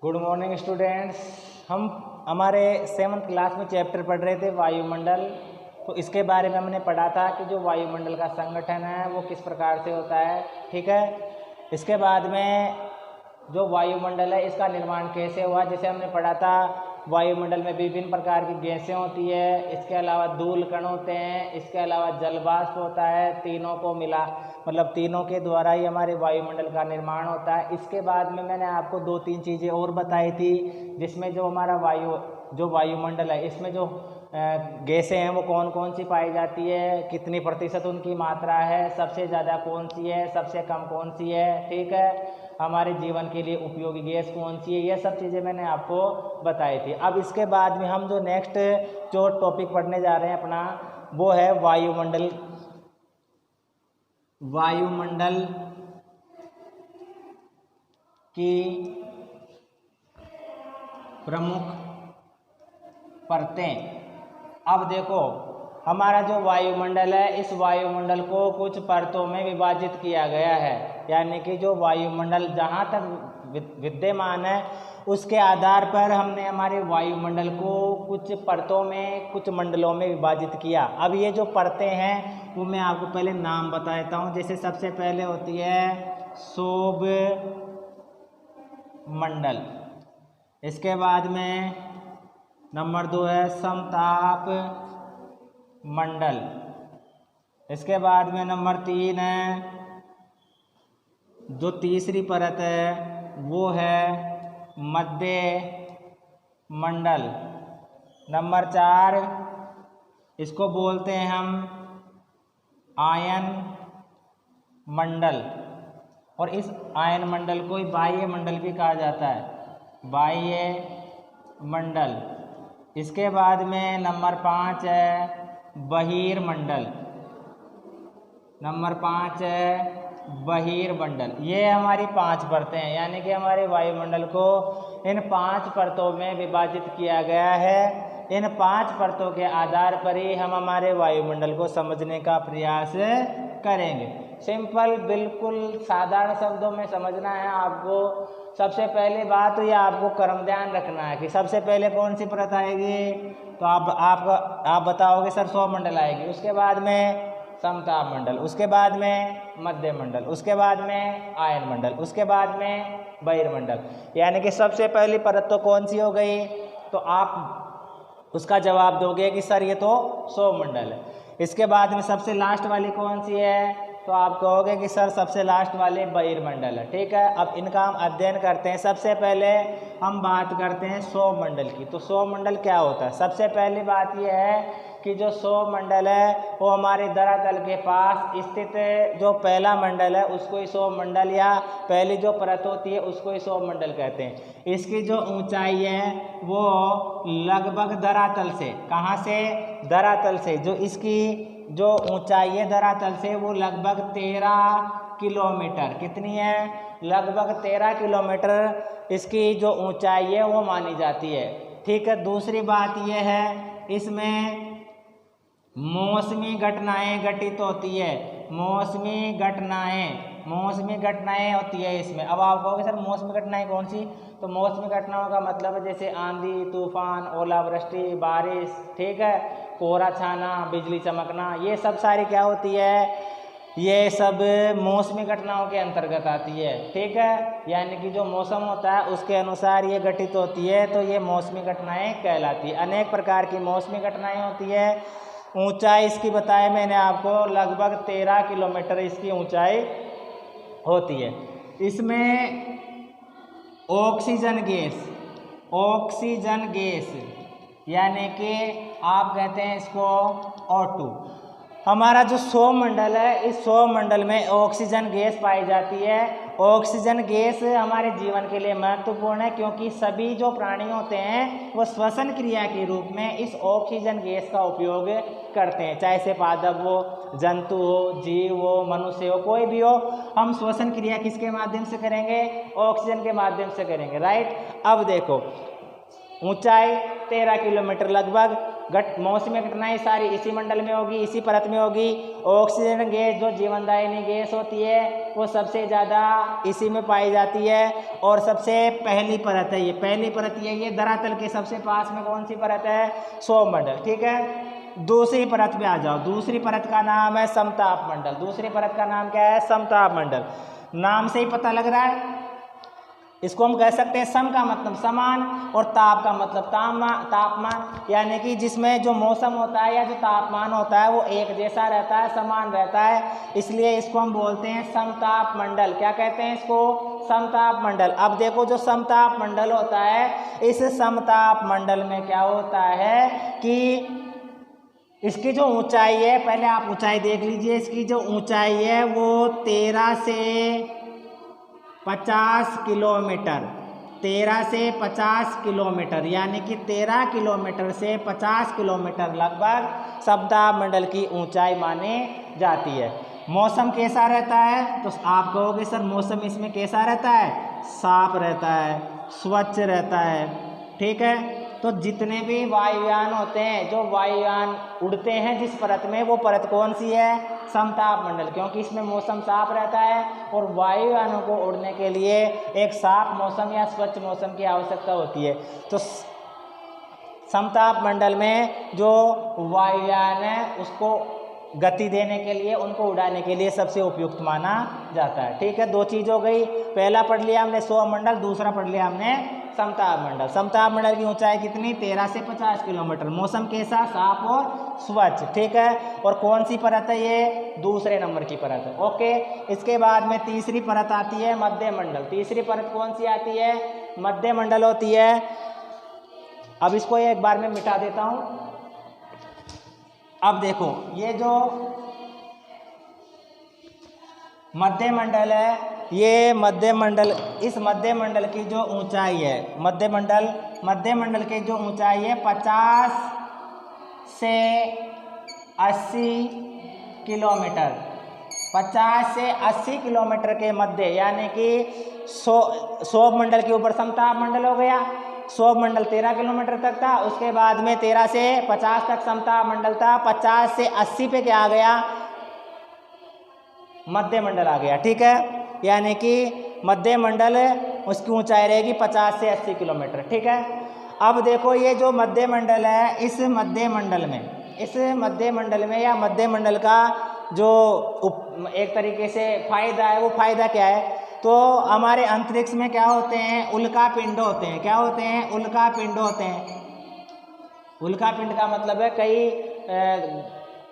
Good morning students. हम हमारे 7th class में चैप्टर पढ़ रहे थे वायुमंडल। तो इसके बारे में हमने पढ़ा था कि जो वायुमंडल का संगठन है वो किस प्रकार से होता है। ठीक है, इसके बाद में जो वायुमंडल है इसका निर्माण कैसे हुआ, जैसे हमने पढ़ा था वायुमंडल में विभिन्न प्रकार की गैसें होती है, इसके अलावा धूल कण होते हैं, इसके अलावा जलवाष्प होता है। तीनों को मिला मतलब तीनों के द्वारा ही हमारे वायुमंडल का निर्माण होता है। इसके बाद में मैंने आपको 2-3 चीज़ें और बताई थी, जिसमें जो हमारा वायुमंडल है इसमें जो गैसें हैं वो कौन कौन सी पाई जाती है, कितनी प्रतिशत उनकी मात्रा है, सबसे ज़्यादा कौन सी है, सबसे कम कौन सी है। ठीक है, हमारे जीवन के लिए उपयोगी गैस कौन सी है, ये सब चीज़ें मैंने आपको बताई थी। अब इसके बाद में हम जो नेक्स्ट जो टॉपिक पढ़ने जा रहे हैं अपना, वो है वायुमंडल की प्रमुख परतें। अब देखो, हमारा जो वायुमंडल है इस वायुमंडल को कुछ परतों में विभाजित किया गया है, यानी कि जो वायुमंडल जहाँ तक विद्यमान है उसके आधार पर हमने हमारे वायुमंडल को कुछ परतों में, कुछ मंडलों में विभाजित किया। अब ये जो परतें हैं वो मैं आपको पहले नाम बता देता हूँ। जैसे सबसे पहले होती है शोभ मंडल, इसके बाद में नंबर 2 है समताप मंडल, इसके बाद में नंबर 3 है, जो तीसरी परत है वो है मध्य मंडल। नंबर 4 इसको बोलते हैं हम आयन मंडल, और इस आयन मंडल को बाह्य मंडल भी कहा जाता है, बाह्य मंडल। इसके बाद में नंबर 5 है बहिर्मंडल, नंबर 5 है बहिर्मंडल। ये हमारी 5 परतें हैं, यानी कि हमारे वायुमंडल को इन 5 परतों में विभाजित किया गया है। इन 5 परतों के आधार पर ही हम हमारे वायुमंडल को समझने का प्रयास करेंगे। सिंपल, बिल्कुल साधारण शब्दों में समझना है आपको। सबसे पहले बात तो ये आपको कर्म ध्यान रखना है कि सबसे पहले कौन सी परत आएगी, तो आप बताओगे सर सौरमंडल आएगी, उसके बाद में समताप मंडल, उसके बाद में मध्य मंडल, उसके बाद में आयन मंडल, उसके बाद में बहिर्मंडल। यानी कि सबसे पहली परत तो कौन सी हो गई, तो आप उसका जवाब दोगे कि सर ये तो सौरमंडल है। इसके बाद में सबसे लास्ट वाली कौन सी है, तो आप कहोगे कि सर सबसे लास्ट वाले बहिर्मंडल है। ठीक है, अब इनका हम अध्ययन करते हैं। सबसे पहले हम बात करते हैं सौरमंडल की। तो सौरमंडल क्या होता है? सबसे पहली बात यह है कि जो सौरमंडल है वो हमारे धरातल के पास स्थित जो पहला मंडल है उसको ही सौरमंडल, या पहली जो परत होती है उसको ही सौरमंडल कहते हैं। इसकी जो ऊंचाई है वो लगभग धरातल से, कहाँ से? धरातल से। जो इसकी जो ऊंचाई है धरातल से वो लगभग 13 किलोमीटर, कितनी है? लगभग 13 किलोमीटर इसकी जो ऊंचाई है वो मानी जाती है। ठीक है, दूसरी बात यह है इसमें मौसमी घटनाएं घटित होती है, मौसमी घटनाएं होती है इसमें। अब आप कहोगे सर मौसमी घटनाएं कौन सी, तो मौसमी घटनाओं का मतलब है जैसे आंधी तूफान, ओलावृष्टि, बारिश, ठीक है, कोहरा छाना, बिजली चमकना, ये सब सारी क्या होती है, ये सब मौसमी घटनाओं के अंतर्गत आती है। ठीक है, यानी कि जो मौसम होता है उसके अनुसार ये घटित होती है, तो ये मौसमी घटनाएं कहलाती है। अनेक प्रकार की मौसमी घटनाएं होती है। ऊंचाई इसकी बताया मैंने आपको, लगभग 13 किलोमीटर इसकी ऊंचाई होती है। इसमें ऑक्सीजन गैस यानी कि आप कहते हैं इसको O2। हमारा जो सौरमंडल है इस सौरमंडल में ऑक्सीजन गैस पाई जाती है। ऑक्सीजन गैस हमारे जीवन के लिए महत्वपूर्ण है, क्योंकि सभी जो प्राणी होते हैं वो श्वसन क्रिया के रूप में इस ऑक्सीजन गैस का उपयोग करते हैं, चाहे से पादप हो, जंतु हो, जीव हो, मनुष्य हो, कोई भी हो। हम श्वसन क्रिया किसके माध्यम से करेंगे? ऑक्सीजन के माध्यम से करेंगे, राइट। अब देखो, ऊंचाई 13 किलोमीटर लगभग, मौसमी कठिनाई सारी इसी मंडल में होगी, इसी परत में होगी। ऑक्सीजन गैस जो जीवनदायिनी गैस होती है वो सबसे ज़्यादा इसी में पाई जाती है और सबसे पहली परत है ये, पहली परत ये धरातल के सबसे पास में कौन सी परत है? सौरमंडल। ठीक है, दूसरी परत पे आ जाओ। दूसरी परत का नाम है समताप मंडल। दूसरी परत का नाम क्या है? समताप मंडल। नाम से ही पता लग रहा है, इसको हम कह सकते हैं सम का मतलब समान और ताप का मतलब तापमान, यानी कि जिसमें जो मौसम होता है या जो तापमान होता है वो एक जैसा रहता है, समान रहता है, इसलिए इसको हम बोलते हैं समताप मंडल। क्या कहते हैं इसको? समताप मंडल। अब देखो जो समताप मंडल होता है, इस समताप मंडल में क्या होता है कि इसकी जो ऊंचाई है, पहले आप ऊंचाई देख लीजिए, इसकी जो ऊंचाई है वो 13 से 50 किलोमीटर, 13 से 50 किलोमीटर, यानी कि 13 किलोमीटर से 50 किलोमीटर लगभग समताप मंडल की ऊंचाई मानी जाती है। मौसम कैसा रहता है? तो आप कहोगे सर मौसम इसमें कैसा रहता है? साफ रहता है, स्वच्छ रहता है। ठीक है, तो जितने भी वायुयान होते हैं, जो वायुयान उड़ते हैं जिस परत में, वो परत कौन सी है? समताप मंडल, क्योंकि इसमें मौसम साफ रहता है और वायुयानों को उड़ने के लिए एक साफ मौसम या स्वच्छ मौसम की आवश्यकता होती है। तो समताप मंडल में जो वायुयान है उसको गति देने के लिए, उनको उड़ाने के लिए सबसे उपयुक्त माना जाता है। ठीक है, दो चीज़ हो गई, पहला पढ़ लिया हमने सौरमंडल, दूसरा पढ़ लिया हमने समताप मंडल। समताप मंडल की ऊंचाई कितनी? 13 से 50 किलोमीटर। मौसम कैसा? साफ और स्वच्छ। ठीक है, और कौन सी परत है ये? दूसरे नंबर की परत है। ओके, इसके बाद में तीसरी परत आती है मध्य मंडल। तीसरी परत कौन सी आती है? मध्य मंडल होती है। अब इसको एक बार में मिटा देता हूँ। अब देखो ये जो मध्य मंडल है, ये मध्य मंडल, इस मध्य मंडल की जो ऊंचाई है, मध्य मंडल की जो ऊंचाई है 50 से 80 किलोमीटर, 50 से 80 किलोमीटर के मध्य, यानी कि सौर मंडल के ऊपर समताप मंडल हो गया। सौर मंडल 13 किलोमीटर तक था, उसके बाद में 13 से 50 तक समताप मंडल था, 50 से 80 पे क्या आ गया? मध्य मंडल आ गया। ठीक है, यानी कि मध्य मंडल उसकी ऊंचाई रहेगी 50 से 80 किलोमीटर। ठीक है, अब देखो ये जो मध्य मंडल है, इस मध्य मंडल में या मध्य मंडल का जो एक तरीके से फायदा है, वो फायदा क्या है? तो हमारे अंतरिक्ष में क्या होते हैं? उल्का पिंड होते हैं। क्या होते हैं? उल्का पिंड होते हैं। उल्का पिंड का मतलब है कई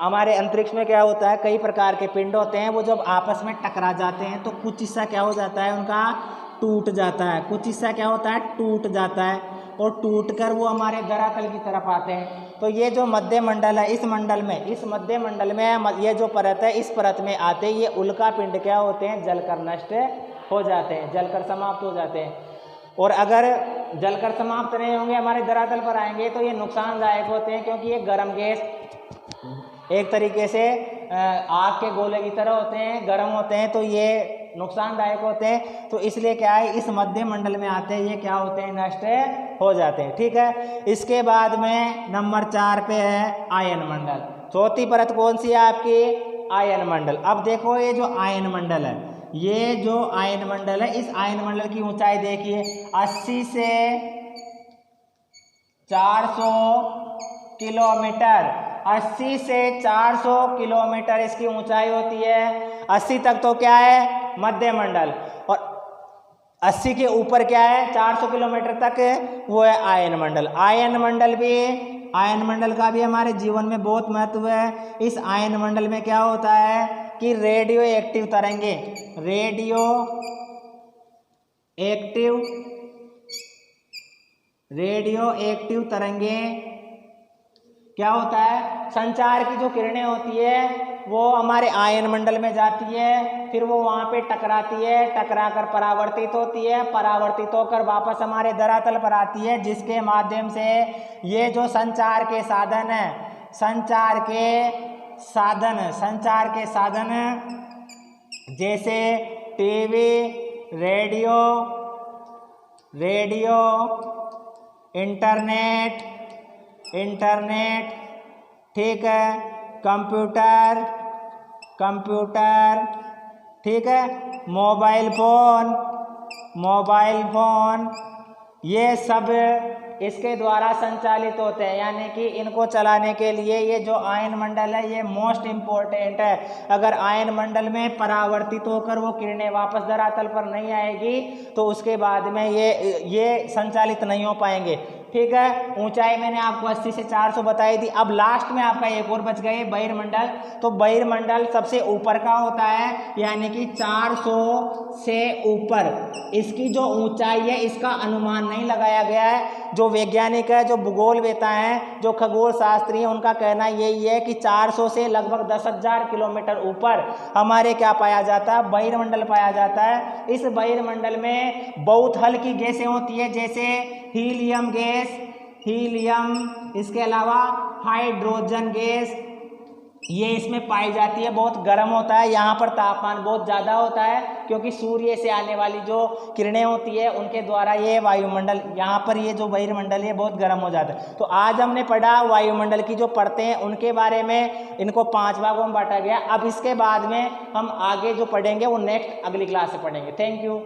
हमारे अंतरिक्ष में क्या होता है, कई प्रकार के पिंड होते हैं, वो जब आपस में टकरा जाते हैं तो कुछ हिस्सा क्या हो जाता है उनका? टूट जाता है। कुछ हिस्सा क्या होता है? टूट जाता है, और टूटकर वो हमारे धरातल की तरफ आते हैं। तो ये जो मध्य मंडल है, इस मध्य मंडल में ये जो परत है, इस परत में आते ये उल्का पिंड क्या होते हैं? जलकर नष्ट हो जाते हैं, जलकर समाप्त हो जाते हैं। और अगर जलकर समाप्त नहीं होंगे, हमारे धरातल पर आएंगे तो ये नुकसानदायक होते हैं, क्योंकि ये गर्म गैस एक तरीके से आग के गोले की तरह होते हैं, गर्म होते हैं, तो ये नुकसानदायक होते हैं। तो इसलिए क्या है, इस मध्य मंडल में आते हैं ये क्या होते हैं? नष्ट हो जाते हैं। ठीक है, इसके बाद में नंबर 4 पे है आयन मंडल। चौथी परत कौन सी है आपकी? आयन मंडल। अब देखो ये जो आयन मंडल है, ये जो आयन मंडल है, इस आयन मंडल की ऊंचाई देखिए 80 से 400 किलोमीटर। 80 से 400 किलोमीटर इसकी ऊंचाई होती है। 80 तक तो क्या है? मध्य मंडल, और 80 के ऊपर क्या है? 400 किलोमीटर तक वो है आयन मंडल। आयन मंडल का भी हमारे जीवन में बहुत महत्व है। इस आयन मंडल में क्या होता है कि रेडियो एक्टिव तरंगें क्या होता है? संचार की जो किरणें होती है वो हमारे आयन मंडल में जाती है, फिर वो वहाँ पे टकराती है, टकराकर परावर्तित होती है, परावर्तित होकर वापस हमारे धरातल पर आती है, जिसके माध्यम से ये जो संचार के साधन जैसे टीवी, रेडियो, इंटरनेट, इंटरनेट, ठीक है, कंप्यूटर, ठीक है, मोबाइल फ़ोन, ये सब इसके द्वारा संचालित होते हैं। यानी कि इनको चलाने के लिए ये जो आयन मंडल है ये मोस्ट इम्पोर्टेंट है। अगर आयन मंडल में परावर्तित होकर वो किरणें वापस धरातल पर नहीं आएगी तो उसके बाद में ये संचालित नहीं हो पाएंगे, ठीक है। ऊंचाई मैंने आपको 80 से 400 बताई थी। अब लास्ट में आपका एक और बच गए बहिर्मंडल। तो बहिर्मंडल सबसे ऊपर का होता है, यानी कि 400 से ऊपर इसकी जो ऊंचाई है इसका अनुमान नहीं लगाया गया है। जो वैज्ञानिक है, जो भूगोलवेता हैं, जो खगोल शास्त्री हैं, उनका कहना यही है कि 400 से लगभग 10,000 किलोमीटर ऊपर हमारे क्या पाया जाता है, बहिर्मंडल पाया जाता है। इस बहिर्मंडल में बहुत हल्की गैसें होती है, जैसे हीलियम गैस, इसके अलावा हाइड्रोजन गैस, ये इसमें पाई जाती है। बहुत गर्म होता है, यहाँ पर तापमान बहुत ज़्यादा होता है क्योंकि सूर्य से आने वाली जो किरणें होती है उनके द्वारा ये वायुमंडल, यहाँ पर ये जो बहिर्मंडल है बहुत गर्म हो जाता है। तो आज हमने पढ़ा वायुमंडल की जो परतें हैं उनके बारे में, इनको 5 भागों में बांटा गया। अब इसके बाद में हम आगे जो पढ़ेंगे वो नेक्स्ट अगली क्लास से पढ़ेंगे। Thank you.